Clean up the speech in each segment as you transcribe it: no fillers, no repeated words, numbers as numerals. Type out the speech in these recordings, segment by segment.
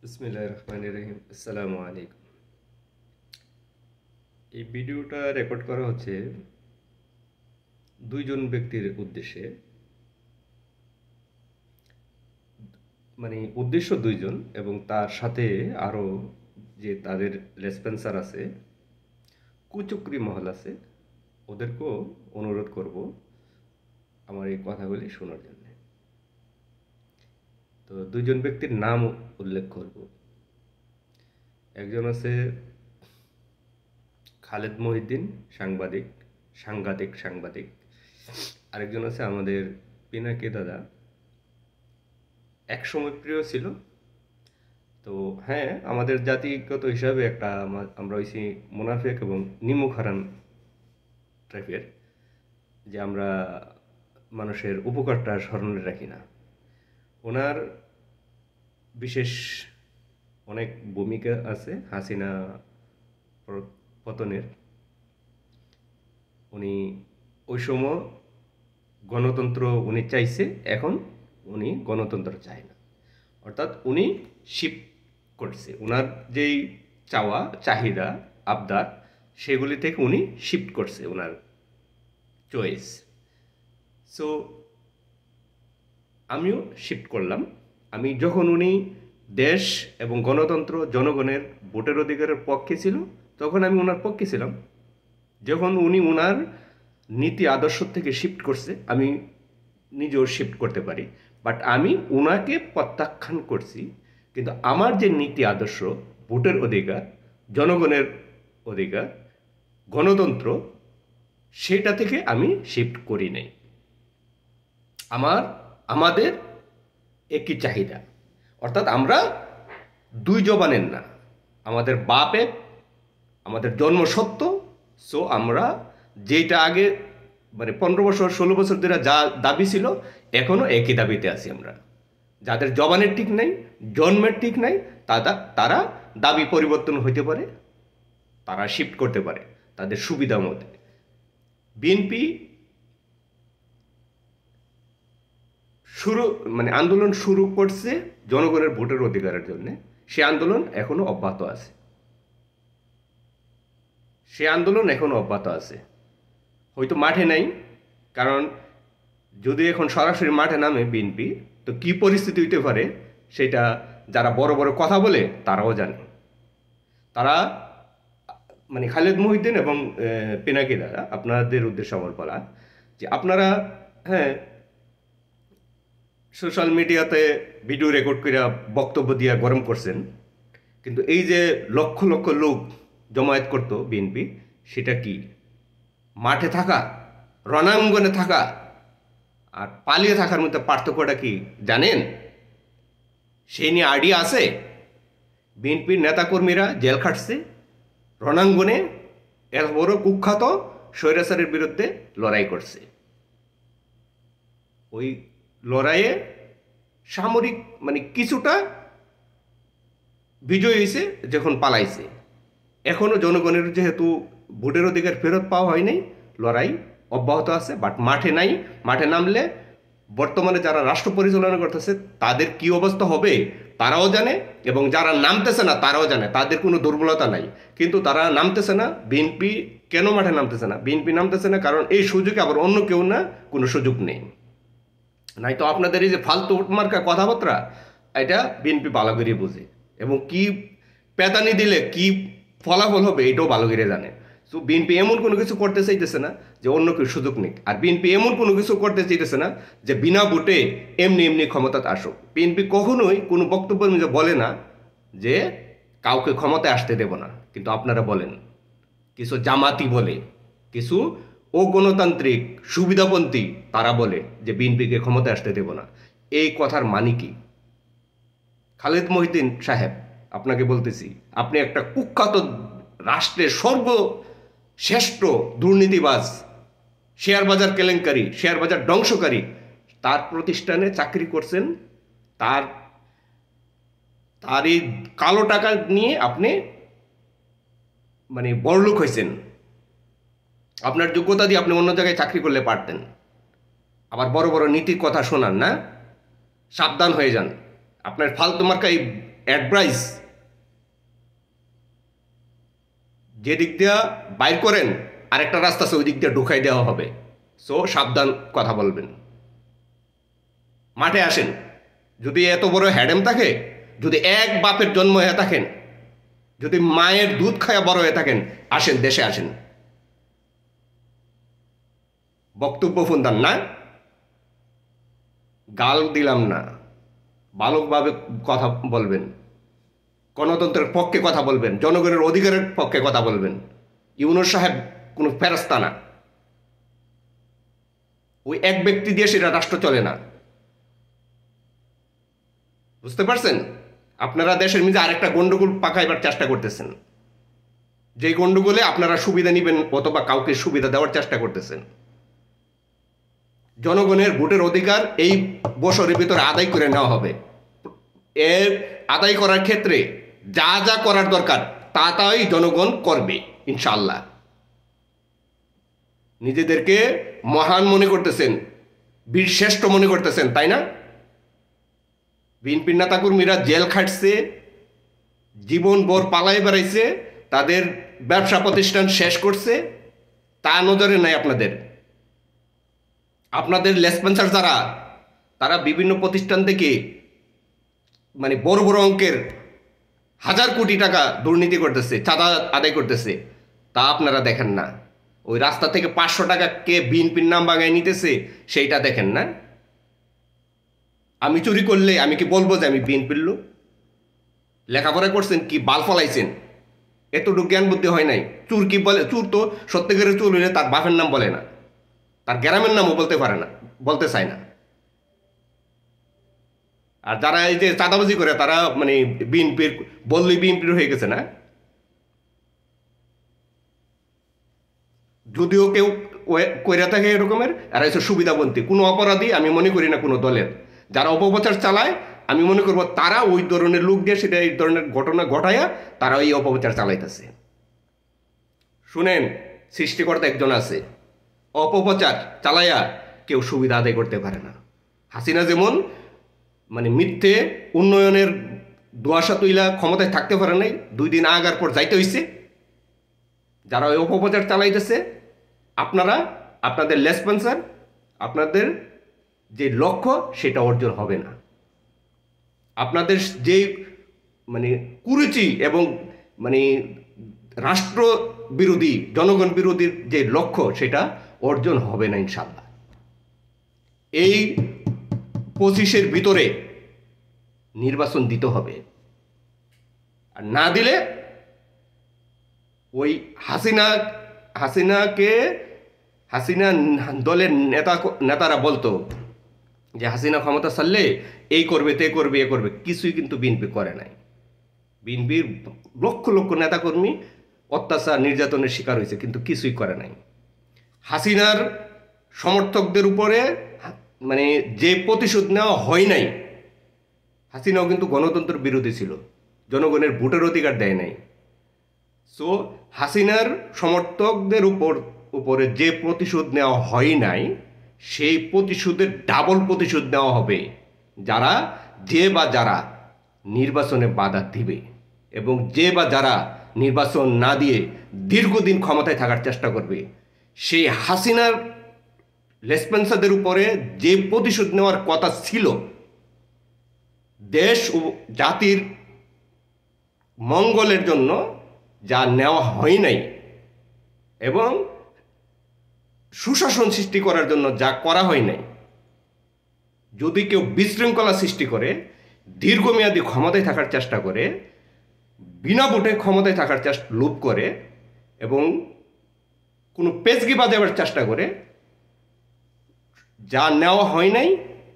বিসমিল্লাহির রহমানির রহিম। আসসালামু আলাইকুম। এই ভিডিওটা রেকর্ড করা হচ্ছে দুইজন ব্যক্তির উদ্দেশ্যে। মানে উদ্দেশ্য দুইজন এবং তার সাথে আরও যে তাদের রেসপন্সার আছে, কুচক্রি মহল আছে, ওদেরকেও অনুরোধ করব আমার এই কথাগুলি শোনার জন্য। তো দুইজন ব্যক্তির নাম উল্লেখ করব। একজন আছে খালেদ মহিউদ্দিন, সাংবাদিক। আরেকজন আছে আমাদের পিনাকি দাদা, একসময় প্রিয় ছিল। তো হ্যাঁ, আমাদের জাতিগত হিসাবে একটা আমরা হইছি মুনাফেক এবং নিমুখ হারান টাইপের, যে আমরা মানুষের উপকারটা স্মরণে রাখি না। ওনার বিশেষ অনেক ভূমিকা আছে হাসিনা পতনের। উনি ওই সময় গণতন্ত্র উনি চাইছে, এখন উনি গণতন্ত্র চায় না। অর্থাৎ উনি শিফট করছে ওনার যেই চাওয়া চাহিদা আবদার, সেগুলি থেকে উনি শিফট করছে ওনার চয়েস। সো আমিও শিফট করলাম। আমি যখন উনি দেশ এবং গণতন্ত্র জনগণের ভোটের অধিকারের পক্ষে ছিল, তখন আমি ওনার পক্ষে ছিলাম। যখন উনি ওনার নীতি আদর্শ থেকে শিফট করছে, আমি নিজেও শিফট করতে পারি, বাট আমি ওনাকে প্রত্যাখ্যান করছি। কিন্তু আমার যে নীতি আদর্শ, ভোটের অধিকার, জনগণের অধিকার, গণতন্ত্র, সেটা থেকে আমি শিফট করি নাই। আমাদের একই চাহিদা, অর্থাৎ আমরা দুই জবানের না। আমাদের বাপ এক, আমাদের জন্মসত্য। সো আমরা যেটা আগে 15 বছর 16 বছর ধরে যা দাবি ছিল, এখনও একই দাবিতে আছি আমরা। যাদের জবানের ঠিক নাই, জন্মের ঠিক নাই, তারা দাবি পরিবর্তন হইতে পারে, তারা শিফট করতে পারে তাদের সুবিধা মতে। বিএনপি আন্দোলন শুরু করছে জনগণের ভোটের অধিকারের জন্য। সে আন্দোলন এখনো অব্যাহত আছে। হয়তো মাঠে নাই, কারণ যদি এখন সরাসরি মাঠে নামে বিএনপি, তো কি পরিস্থিতি হইতে পারে সেটা যারা বড় বড় কথা বলে তারাও জানে। তারা খালেদ মহিউদ্দিন এবং পিনাকি দাদা, আপনাদের উদ্দেশ্যে আমার বলা যে আপনারা সোশ্যাল মিডিয়াতে ভিডিও রেকর্ড করে বক্তব্য দিয়া গরম করছেন, কিন্তু এই যে লক্ষ লক্ষ লোক জমায়েত করতো বিএনপি, সেটা কি মাঠে থাকা, রণাঙ্গনে থাকা আর পালিয়ে থাকার মধ্যে পার্থক্যটা কি জানেন? সেই নিয়ে আইডিয়া আছে? বিএনপির নেতাকর্মীরা জেল খাটছে, রণাঙ্গনে এত বড় কুখ্যাত স্বৈরাচারের বিরুদ্ধে লড়াই করছে। ওই লড়াইয়ে সামরিক কিছুটা বিজয় হয়েছে যখন পালাইছে। এখনো জনগণের যেহেতু ভোটের অধিকার ফেরত পাওয়া হয়নি, লড়াই অব্যাহত আছে। বাট মাঠে নাই। মাঠে নামলে বর্তমানে যারা রাষ্ট্র পরিচালনা করতেছে তাদের কি অবস্থা হবে তারাও জানে, এবং যারা নামতেছে না তারাও জানে তাদের কোনো দুর্বলতা নাই। কিন্তু তারা নামতেছে না। বিএনপি কেন মাঠে নামতেছে না? বিএনপি নামতেছে না কারণ এই সুযোগে আবার অন্য কেউ না, কোনো সুযোগ নেই। নাই তো আপনাদের এই যে ফালতু মার্কা কথাবার্তা, এটা বিএনপি ভালো করে বুঝে, এবং কি পেতানি দিলে কি ফলাফল হবে এটাও ভালো করে জানে। সো বিএনপি এমন কোনো কিছু করতে চাইতেছে না যে অন্য কেউ সুযোগ নিক, আর বিএনপি এমন কোনো কিছু করতে চাইতেছে না যে বিনা ভোটে এমনি ক্ষমতাতে আসুক। বিএনপি কখনোই কোনো বক্তব্যের মধ্যে বলে না যে কাউকে ক্ষমতায় আসতে দেব না, কিন্তু আপনারা বলেন। কিছু জামাতি বলে, কিছু অগণতান্ত্রিক সুবিধাপন্থী তারা বলে যে বিএনপিকে ক্ষমতায় আসতে দেব না। এই কথার মানে কি? খালেদ মহিউদ্দিন সাহেব, আপনাকে বলতেছি, আপনি একটা কুখ্যাত রাষ্ট্রের সর্বশ্রেষ্ঠ দুর্নীতিবাজ, শেয়ার বাজার কেলেঙ্কারি, শেয়ার বাজার ধ্বংসকারী, তার প্রতিষ্ঠানে চাকরি করছেন। তার এই কালো টাকা নিয়ে আপনি বড়লোক হয়েছেন। আপনার যোগ্যতা দিয়ে আপনি অন্য জায়গায় চাকরি করলে পারতেন। আবার বড় বড় নীতির কথা শোনান না, সাবধান হয়ে যান। আপনার ফালতু মার্কা এই অ্যাডভাইস যে দিক দিয়া বাইর করেন আরেকটা রাস্তা আছে, ওই দিক দিয়ে ঢুকাই দেওয়া হবে। সো সাবধান কথা বলবেন। মাঠে আসেন। যদি এত বড় হ্যাডেম থাকে, যদি এক বাপের জন্ম হয়ে থাকেন, যদি মায়ের দুধ খায়া বড় হয়ে থাকেন, আসেন, দেশে আসেন। বক্তব্য ফুন্দান না, গাল দিলাম না, ভালোভাবে কথা বলবেন, গণতন্ত্রের পক্ষে কথা বলবেন, জনগণের অধিকারের পক্ষে কথা বলবেন। ইউনূস সাহেব কোনো ফেরেশতা না, ওই এক ব্যক্তি দিয়ে সেটা রাষ্ট্র চলে না। বুঝতে পারছেন? আপনারা দেশের মধ্যে আরেকটা গন্ডগোল পাকাইবার চেষ্টা করতেছেন, যে গন্ডগোলে আপনারা সুবিধা নেবেন অথবা কাউকে সুবিধা দেওয়ার চেষ্টা করতেছেন। জনগণের ভোটের অধিকার এই বছরের ভিতরে আদায় করে নেওয়া হবে। এর আদায় করার ক্ষেত্রে যা যা করার দরকার তাই জনগণ করবে ইনশাআল্লাহ। নিজেদেরকে মহান মনে করতেছেন, বীর শ্রেষ্ঠ মনে করতেছেন, তাই না? বিএনপির নেতাকর্মীরা জেল খাটছে, জীবনভর পালাই বেড়াইছে, তাদের ব্যবসা প্রতিষ্ঠান শেষ করছে, তা নজরে নাই আপনাদের। আপনাদের লেসপেন্সার যারা, তারা বিভিন্ন প্রতিষ্ঠান থেকে মানে বড় বড় অঙ্কের হাজার কোটি টাকা দুর্নীতি করতেছে, চাঁদা আদায় করতেছে, তা আপনারা দেখেন না। ওই রাস্তা থেকে 500 টাকা কে বিএনপির নাম বাঙায় নিতেছে সেইটা দেখেন না। আমি চুরি করলে আমি কি বলবো যে আমি বিএনপির লোক? লেখাপড়া করছেন কি, বাল ফলাইছেন, এতটুকু জ্ঞান বুদ্ধি হয় নাই। চুর কি বলে? চুর তো সত্যিকারের চুর হইলে তার বাপের নাম বলে না, তার গ্রামের নামও বলতে পারে না, বলতে চায় না। আর যারা এই যে চাঁদাবাজি করে তারা মানে বিএনপির বললেই বিএনপির হয়ে গেছে না। যদিও কেউ কইরা থাকে এরকমের, আর হচ্ছে সুবিধাবন্তী। কোনো অপরাধী আমি মনে করি না কোনো দলের। যারা অপপ্রচার চালায় আমি মনে করবো তারা ওই ধরনের লোক দিয়ে সেটা এই ধরনের ঘটনা ঘটায়া তারা এই অপপ্রচার চালাইতেছে। শুনেন, সৃষ্টিকর্তা একজন আছে, অপপ্রচার চালাইয়া কেউ সুবিধা আদায় করতে পারে না। হাসিনা যেমন মানে মিথ্যে উন্নয়নের দুয়াশা তুইলা ক্ষমতায় থাকতে পারে নাই, 2 দিন আগার পর যাইতে হইছে। যারা ওই অপপ্রচার চালাইতেছে, আপনারা আপনাদের লেসপেন্সার, আপনাদের যে লক্ষ্য সেটা অর্জন হবে না। আপনাদের যে মানে কুরুচি এবং মানে রাষ্ট্র বিরোধী, জনগণ বিরোধীর যে লক্ষ্য সেটা অর্জন হবে না ইনশাআল্লাহ। এই 25-এর ভিতরে নির্বাচন দিতে হবে, আর না দিলে ওই হাসিনা দলের নেতারা বলতো যে হাসিনা ক্ষমতা ছাড়লে এই করবে, তে করবে, এ করবে, কিছুই কিন্তু বিএনপি করে নাই। বিএনপির লক্ষ লক্ষ নেতাকর্মী অত্যাচার নির্যাতনের শিকার হয়েছে, কিন্তু কিছুই করে নাই। হাসিনার সমর্থকদের উপরে মানে যে প্রতিশোধ নেওয়া হয় নাই, হাসিনাও কিন্তু গণতন্ত্র বিরোধী ছিল, জনগণের ভোটের অধিকার দেয় নাই। সো হাসিনার সমর্থকদের উপরে যে প্রতিশোধ নেওয়া হয় নাই, সেই প্রতিশোধের ডাবল প্রতিশোধ নেওয়া হবে যারা নির্বাচনে বাধা দিবে, এবং যারা নির্বাচন না দিয়ে দীর্ঘদিন ক্ষমতায় থাকার চেষ্টা করবে। সেই হাসিনার লেসপেন্সারদের উপরে যে প্রতিশোধ নেওয়ার কথা ছিল, দেশ ও জাতির মঙ্গলের জন্য যা নেওয়া হয় নাই, এবং সুশাসন সৃষ্টি করার জন্য যা করা হয় নাই, যদি কেউ বিশৃঙ্খলা সৃষ্টি করে, দীর্ঘমেয়াদী ক্ষমতায় থাকার চেষ্টা করে, বিনা ভোটে ক্ষমতায় থাকার লোভ করে, এবং কোনো পেচকি বাজাবার চেষ্টা করে, যা নেওয়া হয় নাই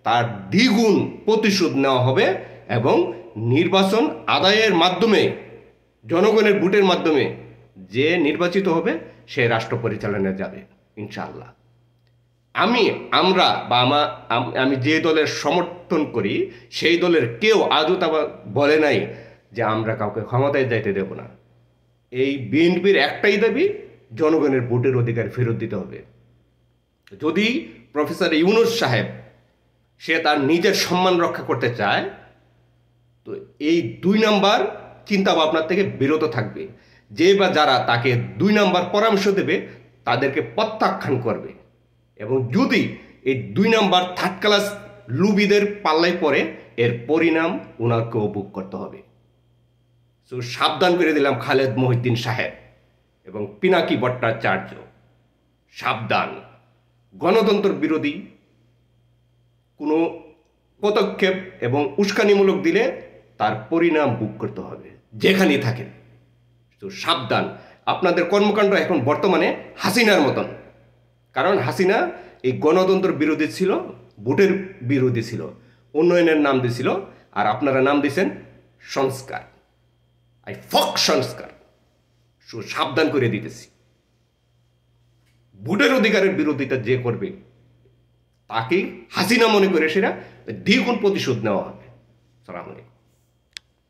তার দ্বিগুণ প্রতিশোধ নেওয়া হবে, এবং নির্বাচন আদায়ের মাধ্যমে, জনগণের ভোটের মাধ্যমে যে নির্বাচিত হবে সে রাষ্ট্র পরিচালনায় যাবে ইনশাআল্লাহ। আমি যে দলের সমর্থন করি সেই দলের কেউ আজও তা বলে নাই যে আমরা কাউকে ক্ষমতায় যাইতে দেব না। এই বিএনপির একটাই দাবি, জনগণের ভোটের অধিকার ফেরত দিতে হবে। যদি প্রফেসর ইউনূস সাহেব সে তার নিজের সম্মান রক্ষা করতে চায়, তো এই 2 নাম্বার চিন্তা ভাবনা থেকে বিরত থাকবে। যে বা যারা তাকে 2 নাম্বার পরামর্শ দেবে তাদেরকে প্রত্যাখ্যান করবে। এবং যদি এই 2 নাম্বার থার্ড ক্লাস লুবিদের পাল্লায় পড়ে এর পরিণাম ওনাকেও ভোগ করতে হবে। সো সাবধান করে দিলাম খালেদ মহিউদ্দিন সাহেব এবং পিনাকি ভট্টাচার্য, সাবধান। গণতন্ত্র বিরোধী কোনো পদক্ষেপ এবং উস্কানিমূলক দিলে তার পরিণাম ভোগ করতে হবে যেখানেই থাকেন। তো সাবধান, আপনাদের কর্মকাণ্ড এখন বর্তমানে হাসিনার মতন। কারণ হাসিনা এই গণতন্ত্র বিরোধী ছিল, ভোটের বিরোধী ছিল, উন্নয়নের নাম দিয়েছিল, আর আপনারা নাম দিয়েছেন সংস্কার। সংস্কার। সাবধান করে দিতেছি, ভোটের অধিকারের বিরোধিতা যে করবে তাকে হাসিনা মনে করে সেটা দ্বিগুণ প্রতিশোধ নেওয়া হবে। সালাম আলাইকুম।